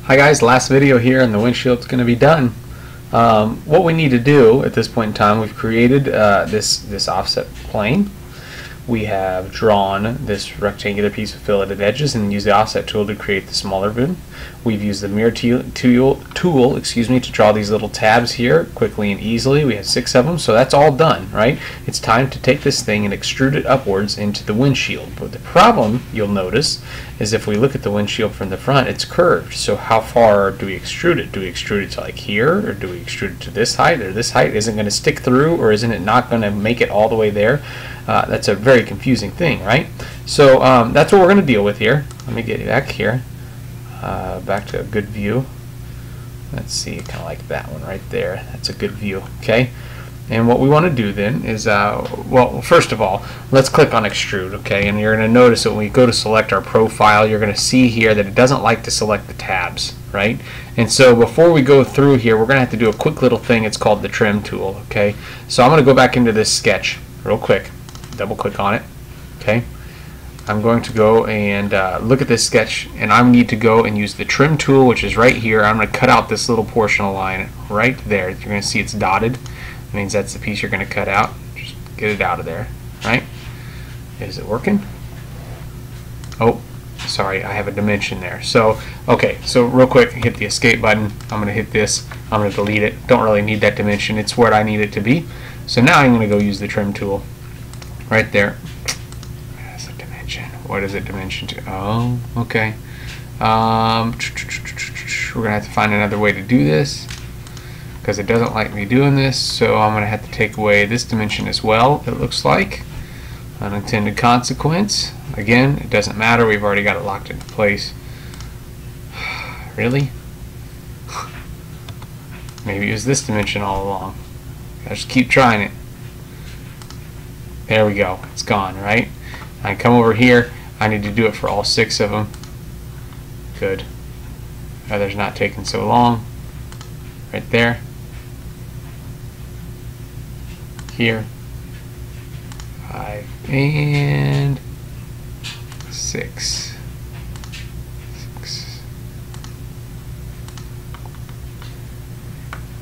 Hi guys, last video here and the windshield's going to be done. What we need to do at this point in time, we've created this offset plane. We have drawn this rectangular piece with filleted edges and used the offset tool to create the smaller view. We've used the mirror tool to draw these little tabs here quickly and easily. We have 6 of them, so that's all done, right? It's time to take this thing and extrude it upwards into the windshield. But the problem, you'll notice, is if we look at the windshield from the front, it's curved. So how far do we extrude it? Do we extrude it to like here, or do we extrude it to this height, or this height? Isn't going to stick through, or isn't it not going to make it all the way there? That's a very confusing thing, right? So that's what we're going to deal with here. Let me get back here, back to a good view. Let's see, kind of like that one right there. That's a good view, okay? And what we want to do then is, well, first of all, let's click on Extrude, okay? And you're going to notice that when we go to select our profile, you're going to see here that it doesn't like to select the tabs, right? And so before we go through here, we're going to have to do a quick little thing. It's called the trim tool, okay? So I'm going to go back into this sketch real quick. Double click on it, okay? I'm going to go and look at this sketch, and I need to go and use the trim tool, which is right here. I'm going to cut out this little portion of line right there. You're going to see it's dotted. It means that's the piece you're going to cut out. Just get it out of there, right? Is it working? Oh, sorry, I have a dimension there. So, okay, so real quick, hit the escape button. I'm going to hit this. I'm going to delete it. Don't really need that dimension. It's where I need it to be. So now I'm going to go use the trim tool. Right there. That's a dimension. What is it dimension to? Oh, okay. We're going to have to find another way to do this because it doesn't like me doing this. So I'm going to have to take away this dimension as well, it looks like. Unintended consequence. Again, it doesn't matter. We've already got it locked into place. Really? Maybe it was this dimension all along. I just keep trying it. There we go. It's gone, right? I come over here. I need to do it for all 6 of them. Good. Others not taking so long. Right there. Here. 5 and 6. 6.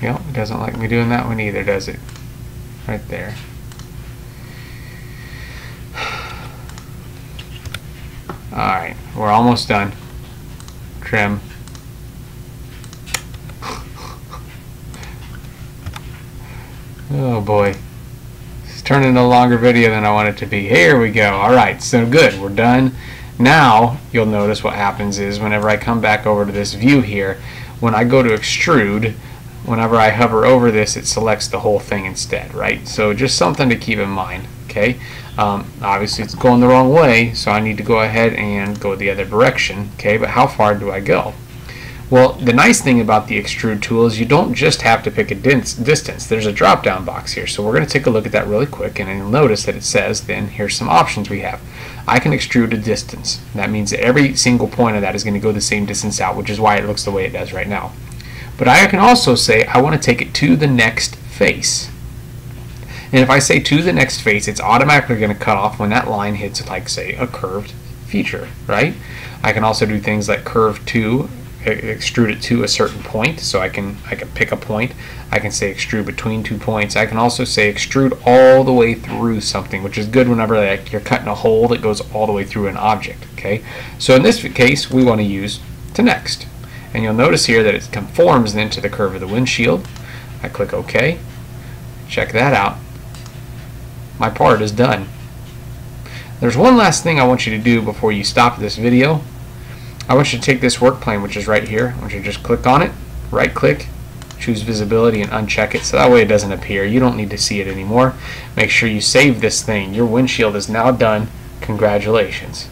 Yep, it doesn't like me doing that one either, does it? Right there. Alright, we're almost done. Trim. Oh boy. It's turning into a longer video than I want it to be. Here we go. Alright, so good. We're done. Now, you'll notice what happens is whenever I come back over to this view here, when I go to extrude, whenever I hover over this, it selects the whole thing instead, right? So just something to keep in mind, okay? Obviously it's going the wrong way, so I need to go ahead and go the other direction, okay? But how far do I go? Well, the nice thing about the extrude tool is you don't just have to pick a distance. There's a drop down box here, so we're going to take a look at that really quick, and you'll notice that it says then here's some options we have. I can extrude a distance. That means that every single point of that is going to go the same distance out, which is why it looks the way it does right now. But I can also say I want to take it to the next face. And if I say to the next face, it's automatically going to cut off when that line hits, like, say, a curved feature, right? I can also do things like curve to, extrude it to a certain point, so I can pick a point. I can say extrude between 2 points. I can also say extrude all the way through something, which is good whenever like, you're cutting a hole that goes all the way through an object, okay? So in this case, we want to use to next. And you'll notice here that it conforms then to the curve of the windshield. I click OK. Check that out. My part is done. There's one last thing I want you to do before you stop this video. I want you to take this work plane, which is right here. I want you to just click on it, right click, choose visibility, and uncheck it so that way it doesn't appear. You don't need to see it anymore. Make sure you save this thing. Your windshield is now done. Congratulations.